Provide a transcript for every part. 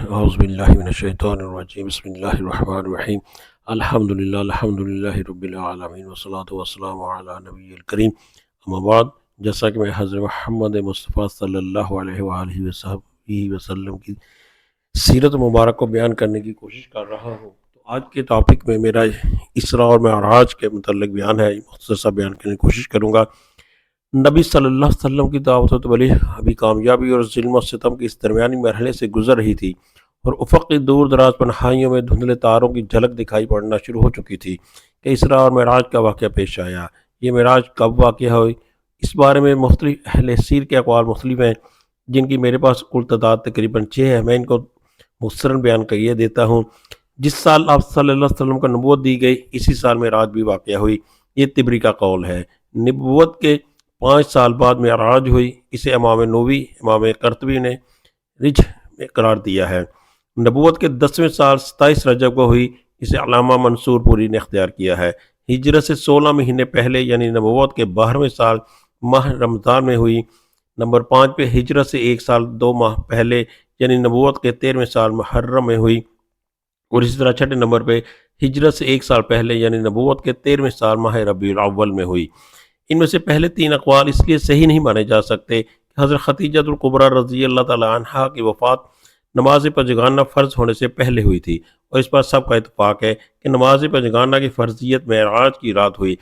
اعوذ باللہ من الشیطان الرجیم بسم اللہ الرحمن الرحیم الحمدللہ رب العالمین والصلاة والسلام علی نبی الکریم اما بعد۔ جیسا کہ میں حضرت محمد مصطفیٰ صلی اللہ علیہ وآلہ وسلم کی سیرت مبارک کو بیان کرنے کی کوشش کر رہا ہوں، تو آج کے ٹاپک میں میرا اسراء اور معراج کے متعلق بیان ہے، مختصر سا بیان کرنے کی کوشش کروں گا۔ نبی صلی اللہ علیہ وسلم کی دعوت و تبلیغ ابھی کامیابی اور ظلم و ستم کے اس درمیانی مرحلے سے گزر رہی تھی، اور افق کی دور دراز پنہائیوں میں دھندلے تاروں کی جھلک دکھائی پڑنا شروع ہو چکی تھی کہ اسراء اور معراج کا واقعہ پیش آیا۔ یہ معراج کب واقع ہوئی، اس بارے میں مختلف اہل سیر کے اقوال مختلف ہیں، جن کی میرے پاس کل تعداد تقریباً 6 ہے۔ میں ان کو مختصراً بیان کریے دیتا ہوں۔ جس سال آپ صلی اللہ علیہ وسلم کو نبوت دی گئی، اسی سال معراج بھی واقع ہوئی، یہ طبری کا قول ہے۔ نبوت کے 5 سال بعد معراج ہوئی، اسے امام نووی، امام قرطبی نے رجح میں قرار دیا ہے۔ نبوت کے 10ویں سال 27 رجب کو ہوئی، اسے علامہ منصور پوری نے اختیار کیا ہے۔ ہجرت سے 16 مہینے پہلے یعنی نبوت کے 12ویں سال ماہ رمضان میں ہوئی۔ نمبر 5 پہ ہجرت سے 1 سال 2 ماہ پہلے یعنی نبوت کے 13ویں سال محرم میں ہوئی، اور اسی طرح 6 نمبر پہ ہجرت سے 1 سال پہلے یعنی نبوت کے 13ویں سال ماہ ربیع الاول میں ہوئی۔ ان میں سے پہلے 3 اقوال اس لیے صحیح نہیں مانے جا سکتے کہ حضرت خدیجہ الکبریٰ رضی اللہ تعالی عنہا کی وفات نماز پنجگانہ فرض ہونے سے پہلے ہوئی تھی، اور اس پر سب کا اتفاق ہے کہ نماز پنجگانہ کی فرضیت معراج کی رات ہوئی۔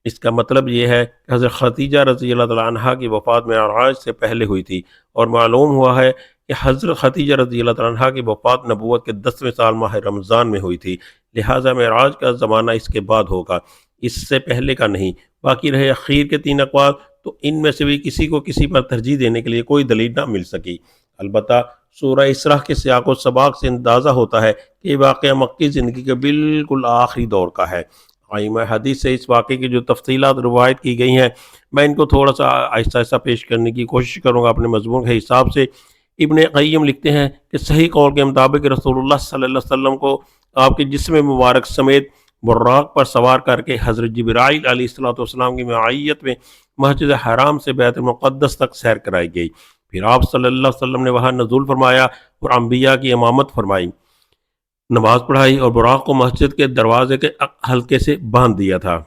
اس کا مطلب یہ ہے کہ حضرت خدیجہ رضی اللہ تعالی عنہا کی وفات معراج سے پہلے ہوئی تھی، اور معلوم ہوا ہے کہ حضرت خدیجہ رضی اللہ تعالی عنہا کی وفات نبوت کے 10ویں سال ماہ رمضان میں ہوئی تھی، لہٰذا معراج کا زمانہ اس کے بعد ہوگا، اس سے پہلے کا نہیں۔ باقی رہے اخیر کے 3 اقوال، تو ان میں سے بھی کسی کو کسی پر ترجیح دینے کے لیے کوئی دلیل نہ مل سکی۔ البتہ سورہ اسراء کے سیاق و سباق سے اندازہ ہوتا ہے کہ یہ واقعہ مکی زندگی کے بالکل آخری دور کا ہے۔ آئمہ حدیث سے اس واقعے کی جو تفصیلات روایت کی گئی ہیں، میں ان کو تھوڑا سا آہستہ آہستہ پیش کرنے کی کوشش کروں گا اپنے مضمون کے حساب سے۔ ابن قیم لکھتے ہیں کہ صحیح قول کے مطابق رسول اللہ صلی اللہ علیہ وسلم کو آپ کے جسم مبارک سمیت براق پر سوار کر کے حضرت جبرائیل علیہ السلام کی معیت میں مسجد حرام سے بیت المقدس تک سیر کرائی گئی۔ پھر آپ صلی اللہ علیہ وسلم نے وہاں نزول فرمایا اور انبیاء کی امامت فرمائی، نماز پڑھائی، اور براق کو مسجد کے دروازے کے حلقے سے باندھ دیا تھا۔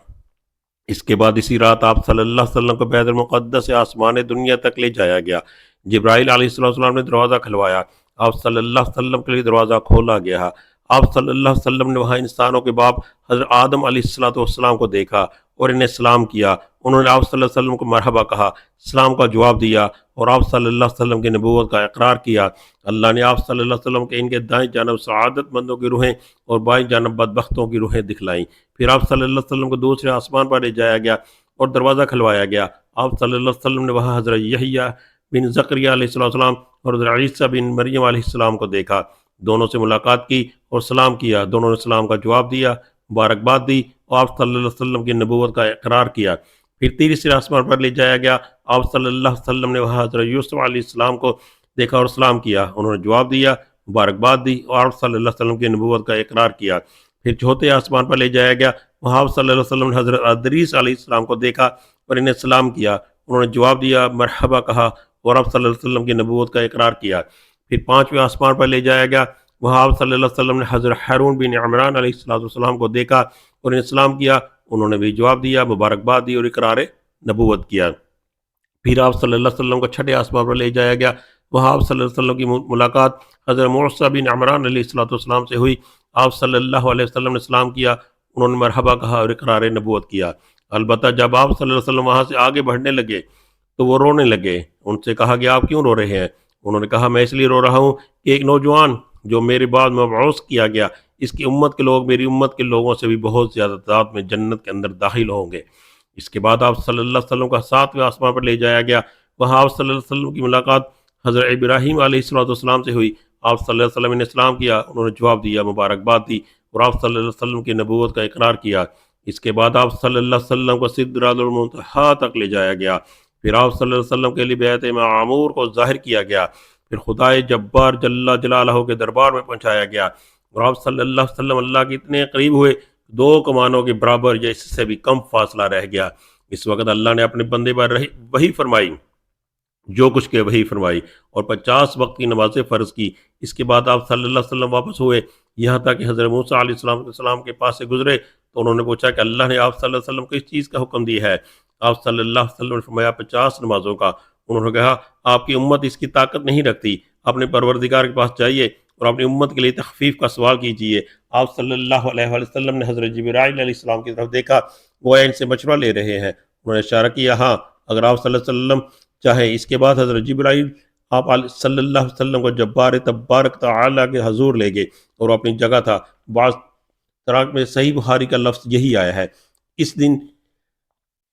اس کے بعد اسی رات آپ صلی اللہ علیہ وسلم کو بیت المقدس سے آسمان دنیا تک لے جایا گیا۔ جبرائیل علیہ السلام نے دروازہ کھلوایا، آپ صلی اللہ علیہ وسلم کے لیے دروازہ کھولا گیا۔ آپ صلی اللہ علیہ وسلم نے وہاں انسانوں کے باپ حضرت آدم علیہ السلام کو دیکھا اور انہیں سلام کیا۔ انہوں نے آپ صلی اللہ علیہ وسلم کو مرحبا کہا، سلام کا جواب دیا، اور آپ صلی اللہ علیہ وسلم کی نبوت کا اقرار کیا۔ اللہ نے آپ صلی اللہ علیہ وسلم کے ان کے دائیں جانب سعادت مندوں کی روحیں اور بائیں جانب بدبختوں کی روحیں دکھلائیں۔ پھر آپ صلی اللہ علیہ وسلم کو دوسرے آسمان پر لے جایا گیا اور دروازہ کھلوایا گیا۔ آپ صلی اللہ علیہ وسلم نے وہاں حضرت یحییٰ بن زکریا علیہ السلام اور حضرت عیسیٰ بن مریم علیہ السلام کو دیکھا۔ دونوں سے ملاقات کی اور سلام کیا، دونوں نے سلام کا جواب دیا، مبارکباد دی، اور آپ صلی اللہ علیہ وسلم کی نبوت کا اقرار کیا۔ پھر تیسرے آسمان پر لے جایا گیا۔ آپ صلی اللہ علیہ وسلم نے وہاں حضرت یوسف علیہ السلام کو دیکھا اور سلام کیا، انہوں نے جواب دیا، مبارکباد دی، اور آپ صلی اللہ علیہ وسلم کی نبوت کا اقرار کیا۔ پھر چوتھے آسمان پر لے جایا گیا، وہاں آپ صلی اللہ علیہ وسلم نے حضرت ادریس علیہ السلام کو دیکھا اور انہیں سلام کیا، انہوں نے جواب دیا، مرحبا کہا، اور آپ صلی اللہ علیہ وسلم کی نبوت کا اقرار کیا۔ پھر 5ویں آسمان پر لے جایا گیا، وہاں آپ صلی اللہ علیہ وسلم نے حضرت ہارون بن عمران علیہ السلام کو دیکھا اور انہیں سلام کیا، انہوں نے بھی جواب دیا، مبارکباد دی اور اقرار نبوت کیا۔ پھر آپ صلی اللہ علیہ وسلم کو 6 آسمان پر لے جایا گیا، وہاں آپ صلی اللہ علیہ وسلم کی ملاقات حضرت موسیٰ بن عمران علیہ السلام سے ہوئی۔ آپ صلی اللہ علیہ وسلم نے سلام کیا، انہوں نے مرحبا کہا اور اقرار نبوت کیا۔ البتہ جب آپ صلی اللہ علیہ وسلم وہاں سے آگے بڑھنے لگے تو وہ رونے لگے۔ ان سے کہا کہ آپ کیوں رو رہے ہیں؟ انہوں نے کہا، میں اس لیے رو رہا ہوں کہ ایک نوجوان جو میرے بعد مبعوث کیا گیا، اس کی امت کے لوگ میری امت کے لوگوں سے بھی بہت زیادہ تعداد میں جنت کے اندر داخل ہوں گے۔ اس کے بعد آپ صلی اللہ علیہ وسلم کا 7ویں آسمان پر لے جایا گیا، وہاں آپ صلی اللہ علیہ وسلم کی ملاقات حضرت ابراہیم علیہ السلام سے ہوئی۔ آپ صلی اللہ علیہ وسلم نے سلام کیا، انہوں نے جواب دیا، مبارکباد دی، اور آپ صلی اللہ علیہ وسلم کی نبوت کا اقرار کیا۔ اس کے بعد آپ صلی اللہ علیہ وسلم کو سدرۃ المنتہیٰ تک لے جایا گیا۔ پھر آپ صلی اللہ علیہ وسلم کے لیے بیعت معمور کو ظاہر کیا گیا۔ پھر خدائے جبار جل جلالہ کے دربار میں پہنچایا گیا، اور آپ صلی اللہ علیہ وسلم اللہ کے اتنے قریب ہوئے 2 کمانوں کے برابر یا اس سے بھی کم فاصلہ رہ گیا۔ اس وقت اللہ نے اپنے بندے پر وحی فرمائی جو کچھ کہ وہی فرمائی، اور 50 وقت کی نمازیں فرض کی۔ اس کے بعد آپ صلی اللہ علیہ وسلم واپس ہوئے، یہاں تک کہ حضرت موسیٰ علیہ السلام کے پاس سے گزرے تو انہوں نے پوچھا کہ اللہ نے آپ صلی اللہ علیہ وسلم کو اس چیز کا حکم دیا ہے؟ آپ صلی اللہ علیہ وسلم نے فرمایا 50 نمازوں کا۔ انہوں نے کہا آپ کی امت اس کی طاقت نہیں رکھتی، اپنے پروردگار کے پاس جائیے اور اپنی امت کے لیے تخفیف کا سوال کیجیے۔ آپ صلی اللہ علیہ وسلم نے حضرت جبرائیل علیہ السلام کی طرف دیکھا، وہ ان سے مشورہ لے رہے ہیں۔ انہوں نے اشارہ کیا ہاں اگر آپ صلی اللہ علیہ وسلم چاہے۔ اس کے بعد حضرت جبرائیل آپ صلی اللہ علیہ وسلم کو جبار تبارک تعالیٰ کے حضور لے گئے اور وہ اپنی جگہ تھا۔ بعض طرح میں صحیح بخاری کا لفظ یہی آیا ہے۔ اس دن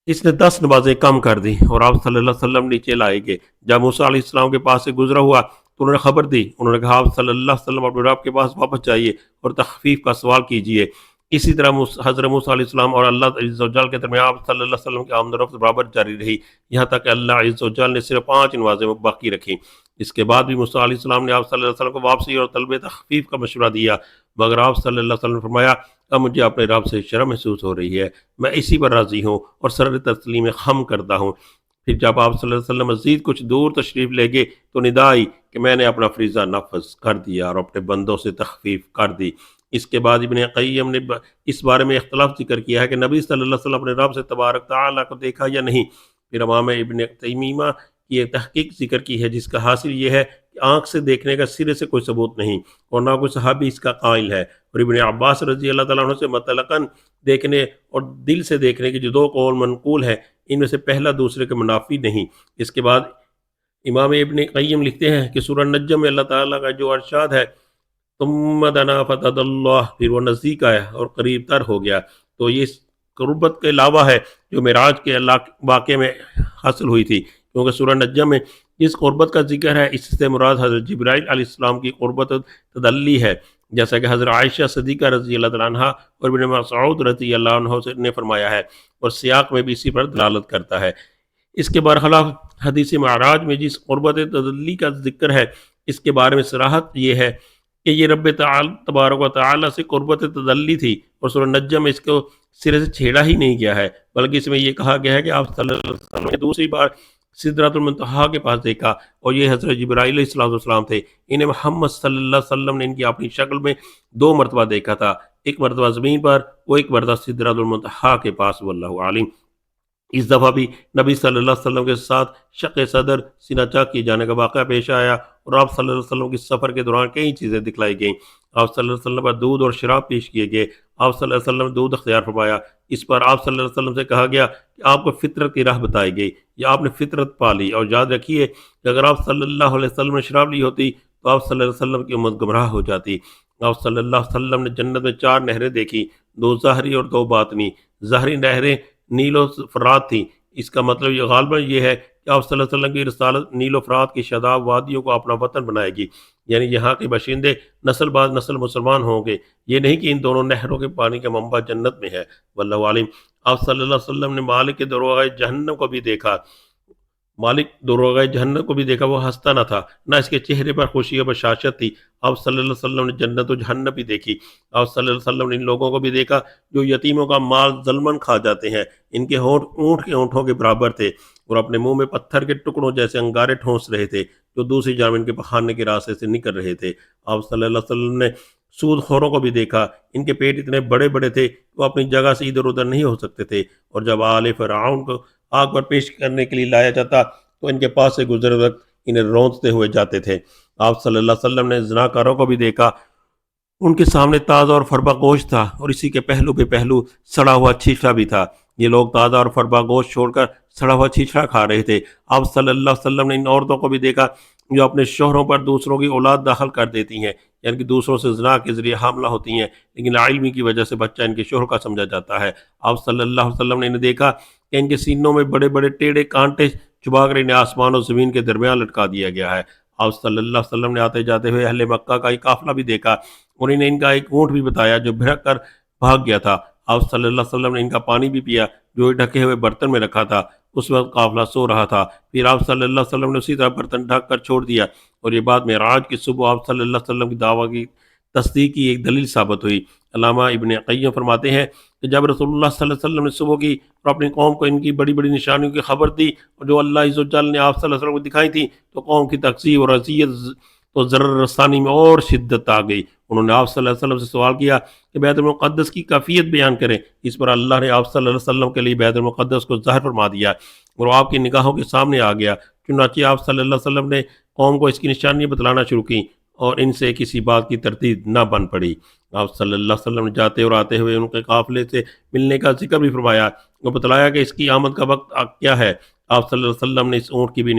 اس نے 10 نمازیں کم کر دی اور آپ صلی اللہ علیہ وسلم نیچے لائے گئے۔ جب موسیٰ علیہ السلام کے پاس سے گزرا ہوا تو انہوں نے خبر دی، انہوں نے کہا آپ صلی اللہ علیہ وسلم اپنے رب کے پاس واپس جائیے اور تخفیف کا سوال کیجیے۔ اسی طرح حضرت موسیٰ علیہ السلام اور اللہ عز و جل کے درمیان آپ صلی اللہ علیہ وسلم کی آمد و رفت برابر جاری رہی، یہاں تک کہ اللہ عز و جل نے صرف 5 نمازیں باقی رکھی۔ اس کے بعد بھی موسیٰ علیہ السلام نے آپ صلی اللہ علیہ وسلم کو واپسی اور طلب تخفیف کا مشورہ دیا، مگر آپ صلی اللہ علیہ وسلم نے فرمایا اب مجھے اپنے رب سے شرم محسوس ہو رہی ہے، میں اسی پر راضی ہوں اور سر تسلیم خم کرتا ہوں۔ پھر جب آپ صلی اللہ علیہ وسلم مزید کچھ دور تشریف لے گئے تو ندا آئی کہ میں نے اپنا فریضہ نفذ کر دیا اور اپنے بندوں سے تخفیف کر دی۔ اس کے بعد ابن قیم نے اس بارے میں اختلاف ذکر کیا ہے کہ نبی صلی اللہ علیہ وسلم اپنے رب سے تبارک تعالیٰ کو دیکھا یا نہیں۔ پھر امام ابن تیمیہ کی ایک تحقیق ذکر کی ہے جس کا حاصل یہ ہے کہ آنکھ سے دیکھنے کا سرے سے کوئی ثبوت نہیں اور نہ کوئی صحابی اس کا قائل ہے، اور ابن عباس رضی اللہ تعالیٰ عنہ سے مطلقاً دیکھنے اور دل سے دیکھنے کے جو 2 قول منقول ہیں ان میں سے پہلا دوسرے کے منافی نہیں۔ اس کے بعد امام ابن قیم لکھتے ہیں کہ سورہ نجم میں اللہ تعالیٰ کا جو ارشاد ہے ثم دنا فتد اللہ، پھر وہ نزدیک آیا اور قریب تر ہو گیا، تو یہ قربت کے علاوہ ہے جو معراج کے واقعے میں حاصل ہوئی تھی، کیونکہ سورہ نجم میں جس قربت کا ذکر ہے اس سے مراد حضرت جبرائیل علیہ السلام کی قربت تدلی ہے، جیسا کہ حضرت عائشہ صدیقہ رضی اللہ تعالیٰ عنہ اور ابن مسعود رضی اللہ عنہ نے فرمایا ہے، اور سیاق میں بھی اسی پر دلالت کرتا ہے۔ اس کے برخلاف حدیث معراج میں جس قربت تدلی کا ذکر ہے اس کے بارے میں صراحت یہ ہے کہ یہ رب تبارک و تعالیٰ سے قربت تدلی تھی، اور سورہ نجم میں اس کو سرے سے چھیڑا ہی نہیں گیا ہے، بلکہ اس میں یہ کہا گیا ہے کہ آپ صلی اللہ علیہ وسلم نے دوسری بار سدرۃ المنتہا کے پاس دیکھا اور یہ حضرت جبرائیل علیہ السلام تھے۔ انہیں محمد صلی اللہ علیہ وسلم نے ان کی اپنی شکل میں 2 مرتبہ دیکھا تھا، ایک مرتبہ زمین پر، وہ ایک مرتبہ سدرۃ المنتہا کے پاس، واللہ عالم۔ اس دفعہ بھی نبی صلی اللہ علیہ وسلم کے ساتھ شق صدر سینہ چاک کیے جانے کا واقعہ پیش آیا، اور آپ صلی اللہ علیہ وسلم کی سفر کے دوران کئی چیزیں دکھلائی گئیں۔ آپ صلی اللہ علیہ وسلم پر دودھ اور شراب پیش کیے گئے، آپ صلی اللہ علیہ وسلم نے دودھ اختیار فرمایا، اس پر آپ صلی اللہ علیہ وسلم سے کہا گیا کہ آپ کو فطرت کی راہ بتائی گئی یا آپ نے فطرت پا لی، اور یاد رکھیے کہ اگر آپ صلی اللہ علیہ وسلم نے شراب لی ہوتی تو آپ صلی اللہ علیہ وسلم کی امت گمراہ ہو جاتی۔ آپ صلی اللہ علیہ وسلم نے جنت میں 4 نہریں دیکھی، 2 ظاہری اور 2 باطنی۔ ظاہری نہریں نیل و فرات تھیں، اس کا مطلب یہ غالباً یہ ہے کہ آپ صلی اللہ علیہ وسلم کی رسالت نیل و فرات کی شاداب وادیوں کو اپنا وطن بنائے گی، یعنی یہاں کے باشندے نسل بعد نسل مسلمان ہوں گے، یہ نہیں کہ ان دونوں نہروں کے پانی کا منبع جنت میں ہے، واللہ عالم۔ آپ صلی اللہ علیہ وسلم نے مالک کے دروغہ جہنم کو بھی دیکھا، وہ ہنستا نہ تھا، نہ اس کے چہرے پر خوشی و بشاشت تھی۔ آپ صلی اللہ علیہ وسلم نے جنت و جہنم بھی دیکھی۔ آپ صلی اللہ علیہ وسلم نے ان لوگوں کو بھی دیکھا جو یتیموں کا مال ظلماً کھا جاتے ہیں، ان کے ہونٹ اونٹ کے ہونٹوں کے برابر تھے اور اپنے منہ میں پتھر کے ٹکڑوں جیسے انگارے ٹھونس رہے تھے جو دوسری جانب ان کے پخانے کے راستے سے نکل رہے تھے۔ آپ صلی اللہ علیہ وسلم نے سود خوروں کو بھی دیکھا، ان کے پیٹ اتنے بڑے بڑے تھے کہ وہ اپنی جگہ سے ادھر ادھر نہیں ہو سکتے تھے، اور جب آل فرعون کو آگ پر پیش کرنے کے لیے لایا جاتا تو ان کے پاس سے گزرے وقت انہیں رونتے ہوئے جاتے تھے۔ آپ صلی اللہ علیہ وسلم نے زناکاروں کو بھی دیکھا، ان کے سامنے تازہ اور فربا گوشت تھا اور اسی کے پہلو پہ پہلو سڑا ہوا چھیچڑا بھی تھا، یہ لوگ تازہ اور فربا گوشت چھوڑ کر سڑا ہوا چھیچڑا کھا رہے تھے۔ آپ صلی اللہ علیہ وسلم نے ان عورتوں کو بھی دیکھا جو اپنے شوہروں پر دوسروں کی اولاد داخل کر دیتی ہیں، یعنی کہ دوسروں سے زنا کے ذریعے حاملہ ہوتی ہیں، لیکن علمی کی وجہ سے بچہ ان کے شوہر کا سمجھا جاتا ہے۔ آپ صلی اللہ علیہ وسلم نے انہیں دیکھا کہ ان کے سینوں میں بڑے بڑے ٹیڑھے کانٹے چھپا کر انہیں آسمان اور زمین کے درمیان لٹکا دیا گیا ہے۔ آپ صلی اللہ علیہ وسلم نے آتے جاتے ہوئے اہل مکہ کا ایک قافلہ بھی دیکھا، اور انہیں ان کا ایک اونٹ بھی بتایا جو بھڑک کر بھاگ گیا تھا۔ آپ صلی اللہ علیہ وسلم نے ان کا پانی بھی پیا جو ڈھکے ہوئے برتن میں رکھا تھا، اس وقت قافلہ سو رہا تھا، پھر آپ صلی اللہ علیہ وسلم نے اسی طرح برتن ڈھک کر چھوڑ دیا، اور یہ بات معراج کی صبح آپ صلی اللہ علیہ وسلم کی تصدیق کی ایک دلیل ثابت ہوئی۔ علامہ ابن قیم فرماتے ہیں کہ جب رسول اللہ صلی اللہ علیہ وسلم نے صبح کی اور اپنی قوم کو ان کی بڑی بڑی نشانیوں کی خبر دی اور جو اللہ عز و جل نے آپ صلی اللہ علیہ وسلم کو دکھائی تھی، تو قوم کی تکذیب اور اذیت تو ضرر رسانی میں اور شدت آ گئی۔ انہوں نے آپ صلی اللہ علیہ وسلم سے سوال کیا کہ بیت المقدس کی کیفیت بیان کریں۔ اس پر اللہ نے آپ صلی اللہ علیہ وسلم کے لیے بیت المقدس کو ظاہر فرما دیا اور وہ آپ کی نگاہوں کے سامنے آ گیا۔ چنانچہ آپ صلی اللہ علیہ وسلم نے قوم کو اس کی نشانیاں بتلانا شروع کی اور ان سے کسی بات کی تردید نہ بن پڑی۔ آپ صلی اللہ علیہ وسلم نے جاتے اور آتے ہوئے ان کے قافلے سے ملنے کا ذکر بھی فرمایا اور بتلایا کہ اس کی آمد کا وقت کیا ہے۔ آپ صلی اللہ علیہ وسلم نے اس اونٹ کی بھی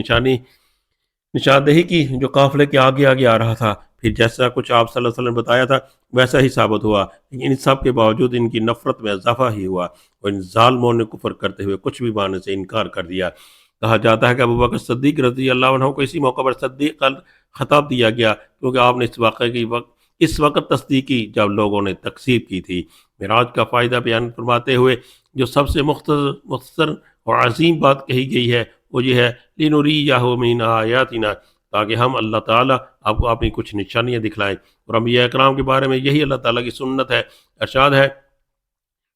نشاندہی کی جو قافلے کے آگے آگے آ رہا تھا۔ پھر جیسا کچھ آپ صلی اللہ علیہ وسلم نے بتایا تھا ویسا ہی ثابت ہوا، لیکن ان سب کے باوجود ان کی نفرت میں اضافہ ہی ہوا اور ان ظالموں نے کفر کرتے ہوئے کچھ بھی ماننے سے انکار کر دیا۔ کہا جاتا ہے کہ ابو بکر صدیق رضی اللہ عنہ کو اسی موقع پر صدیق کا خطاب دیا گیا کیونکہ آپ نے اس واقعے کی اس وقت تصدیق کی جب لوگوں نے تکذیب کی تھی۔ معراج کا فائدہ بیان فرماتے ہوئے جو سب سے مختصر اور عظیم بات کہی گئی ہے وہ یہ ہے لِنُرِيَّهُ مِنْ آيَاتِنَا، تاکہ ہم اللہ تعالیٰ آپ کو اپنی کچھ نشانیاں دکھلائیں۔ اور انبیاء اکرام کے بارے میں یہی اللہ تعالیٰ کی سنت ہے۔ ارشاد ہے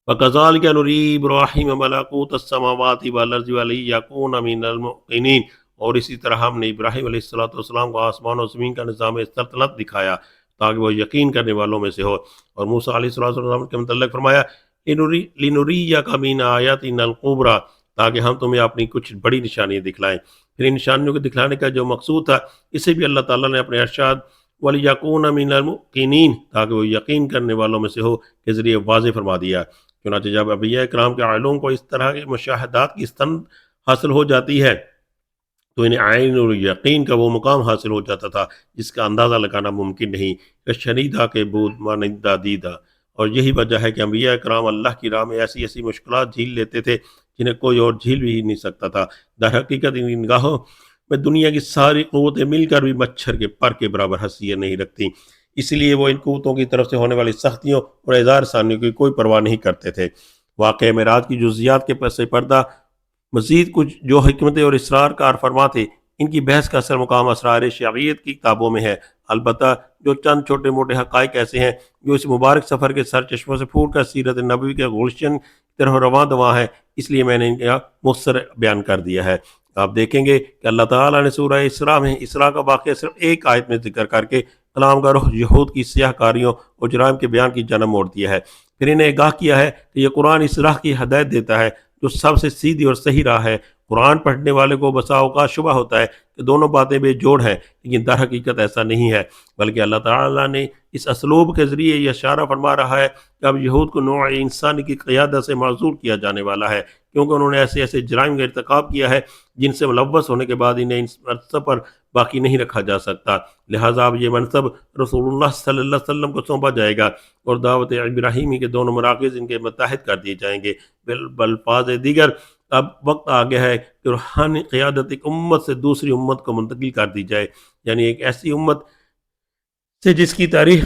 وَكَذَلِكَ نُرِي إِبْرَاهِيمَ مَلَكُوتَ السَّمَاوَاتِ وَالْأَرْضِ وَلِيَكُونَ مِنَ الْمُوقِنِينَ، اور اسی طرح ہم نے ابراہیم علیہ السلام کو آسمان و زمین کا نظام سلطنت دکھایا تاکہ وہ یقین کرنے والوں میں سے ہو۔ اور موسیٰ علیہ السلام کے متعلق فرمایا لِنُرِيَّكَ مِنْ آيَاتِنَا الْكُبْرَى، تاکہ ہم تمہیں اپنی کچھ بڑی نشانیاں دکھلائیں۔ پھر ان نشانیوں کو دکھلانے کا جو مقصود تھا اسے بھی اللہ تعالیٰ نے اپنے ارشاد وَلِيَكُونَ مِنَ الْمُوقِنِينَ، تاکہ وہ یقین کرنے والوں میں سے ہو کے ذریعے واضح فرما دیا۔ چنانچہ جب انبیاء کرام کے علوم کو اس طرح کے مشاہدات کی سند حاصل ہو جاتی ہے تو انہیں عین اور یقین کا وہ مقام حاصل ہو جاتا تھا جس کا اندازہ لگانا ممکن نہیں کہ شنیدہ کے بود مانندہ دیدہ۔ اور یہی وجہ ہے کہ انبیاء کرام اللہ کی راہ میں ایسی ایسی مشکلات جھیل لیتے تھے جنہیں کوئی اور جھیل بھی نہیں سکتا تھا۔ در حقیقت ان نگاہوں میں دنیا کی ساری قوتیں مل کر بھی مچھر کے پر کے برابر حیثیت نہیں رکھتی، اس لیے وہ ان قوتوں کی طرف سے ہونے والی سختیوں اور اظہار ثانیوں کی کوئی پرواہ نہیں کرتے تھے۔ واقعہ معراج کی جزیات کے پس پردہ مزید کچھ جو حکمتیں اور اسرار کار فرما تھے ان کی بحث کا اصل مقام اسرار شریعت کی کتابوں میں ہے۔ البتہ جو چند چھوٹے موٹے حقائق ایسے ہیں جو اس مبارک سفر کے سر چشموں سے پھوٹ کر سیرت نبوی کے گلشن کی طرح رواں دواں ہے، اس لیے میں نے ان کا مختصر بیان کر دیا ہے۔ آپ دیکھیں گے کہ اللہ تعالیٰ نے سورہ اسراء میں اسراء کا واقعہ صرف ایک آیت میں ذکر کر کے کلام کا رخ یہود کی سیاہ کاریوں اور جرائم کے بیان کی جانب موڑ دیا ہے۔ پھر انہیں آگاہ کیا ہے کہ یہ قرآن اس راہ کی ہدایت دیتا ہے جو سب سے سیدھی اور صحیح راہ ہے۔ قرآن پڑھنے والے کو بسا اوقات شبہ ہوتا ہے کہ دونوں باتیں بے جوڑ ہیں، لیکن در حقیقت ایسا نہیں ہے، بلکہ اللہ تعالیٰ نے اس اسلوب کے ذریعے یہ اشارہ فرما رہا ہے کہ اب یہود کو نوع انسانی کی قیادت سے معذور کیا جانے والا ہے، کیونکہ انہوں نے ایسے ایسے جرائم کا ارتکاب کیا ہے جن سے ملوث ہونے کے بعد انہیں اس منصب پر باقی نہیں رکھا جا سکتا۔ لہٰذا اب یہ منصب رسول اللہ صلی اللہ علیہ وسلم کو سونپا جائے گا اور دعوت ابراہیمی کے دونوں مراکز ان کے متحد کر دیے جائیں گے۔ بالفاظ دیگر اب وقت آ گیا ہے کہ روحانی قیادت ایک امت سے دوسری امت کو منتقل کر دی جائے، یعنی ایک ایسی امت سے جس کی تاریخ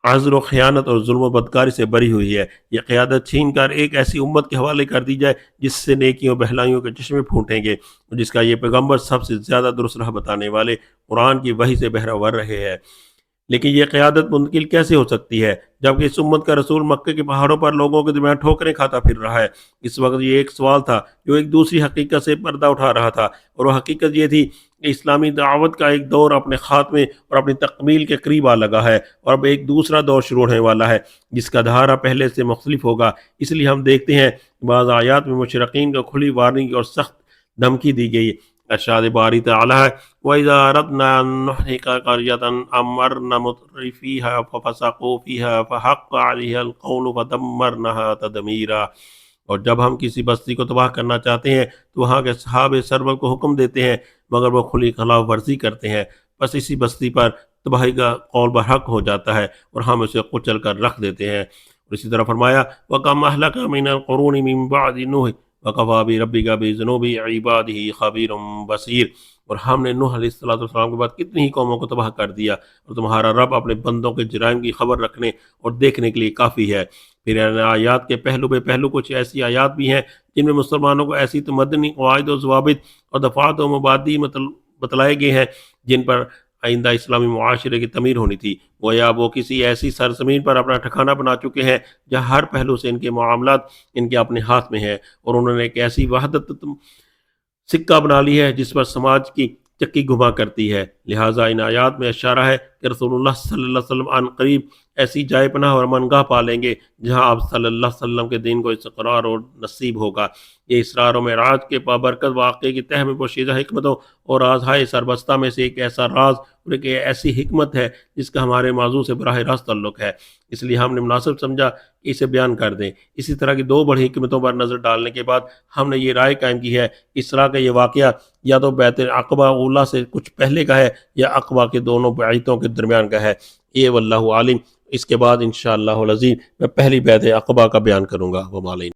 عذر و خیانت اور ظلم و بدکاری سے بری ہوئی ہے۔ یہ قیادت چھین کر ایک ایسی امت کے حوالے کر دی جائے جس سے نیکیوں بہلائیوں کے چشمے پھوٹیں گے اور جس کا یہ پیغمبر سب سے زیادہ درست راہ بتانے والے قرآن کی وحی سے بہرہ ور رہے ہیں۔ لیکن یہ قیادت منتقل کیسے ہو سکتی ہے جبکہ اس امت کا رسول مکے کے پہاڑوں پر لوگوں کے درمیان ٹھوکریں کھاتا پھر رہا ہے؟ اس وقت یہ ایک سوال تھا جو ایک دوسری حقیقت سے پردہ اٹھا رہا تھا، اور وہ حقیقت یہ تھی کہ اسلامی دعوت کا ایک دور اپنے خاتمے اور اپنی تکمیل کے قریب آ لگا ہے، اور اب ایک دوسرا دور شروع ہونے والا ہے جس کا دھارا پہلے سے مختلف ہوگا۔ اس لیے ہم دیکھتے ہیں بعض آیات میں مشرقین کو کھلی وارننگ اور سخت دھمکی دی گئی۔ ارشاد باری تعالیٰ ہے وَإِذَا أَرَدْنَا أَن نُّهْلِكَ قَرْيَةً أَمَّرْنَا مُتْرَفِيهَا فَفَسَقُوا فِيهَا فَحَقَّ عَلَيْهَا الْقَوْلُ فَدَمَّرْنَاهَا تَدْمِيرًا۔ اور جب ہم کسی بستی کو تباہ کرنا چاہتے ہیں تو وہاں کے صحاب سرور کو حکم دیتے ہیں مگر وہ کھلی خلاف ورزی کرتے ہیں، بس اسی بستی پر تباہی کا قول برحق ہو جاتا ہے اور ہم اسے کچل کر رکھ دیتے ہیں۔ اور اسی طرح فرمایا وَكَمْ أَهْلَكْنَا مِنَ الْقُرُونِ مِن بَعْدِ نُوحٍ وَكَفَىٰ بِرَبِّكَ بِذُنُوبِ عِبَادِهِ خَبِيرٌ بَصِيرٌ۔ اور ہم نے نوح علیہ السلام کے بعد کتنی ہی قوموں کو تباہ کر دیا، اور تمہارا رب اپنے بندوں کے جرائم کی خبر رکھنے اور دیکھنے کے لیے کافی ہے۔ پھر ان آیات کے پہلو بے پہلو کچھ ایسی آیات بھی ہیں جن میں مسلمانوں کو ایسی تمدنی قواعد و ضوابط اور دفعات و مبادی بتلائے گئے ہیں جن پر آئندہ اسلامی معاشرے کی تعمیر ہونی تھی، گویا وہ کسی ایسی سرزمین پر اپنا ٹھکانہ بنا چکے ہیں جہاں ہر پہلو سے ان کے معاملات ان کے اپنے ہاتھ میں ہیں، اور انہوں نے ایک ایسی وحدت سکہ بنا لی ہے جس پر سماج کی چکی گھما کرتی ہے۔ لہٰذا ان آیات میں اشارہ ہے کہ رسول اللہ صلی اللہ علیہ وسلم عن قریب ایسی جائے پناہ اور منگاہ پالیں گے جہاں آپ صلی اللہ علیہ وسلم کے دین کو استقرار اور نصیب ہوگا۔ یہ اسرار و معراج کے بابرکت واقعے کی تہ میں پوشیدہ حکمتوں اور رازہائے سربستہ میں سے ایک ایسا راز اور ایک ایسی حکمت ہے جس کا ہمارے موضوع سے براہ راست تعلق ہے، اس لیے ہم نے مناسب سمجھا کہ اسے بیان کر دیں۔ اسی طرح کی دو بڑی حکمتوں پر نظر ڈالنے کے بعد ہم نے یہ رائے قائم کی ہے کہ اسراء کا یہ واقعہ یا تو بیت عقبہ اولیٰ سے کچھ پہلے کا ہے یا عقبہ کے دونوں بیعتوں کے درمیان کا ہے، یہ واللہ عالم۔ اس کے بعد انشاءاللہ العزیز میں پہلی بیعت عقبہ کا بیان کروں گا۔ وما علینا۔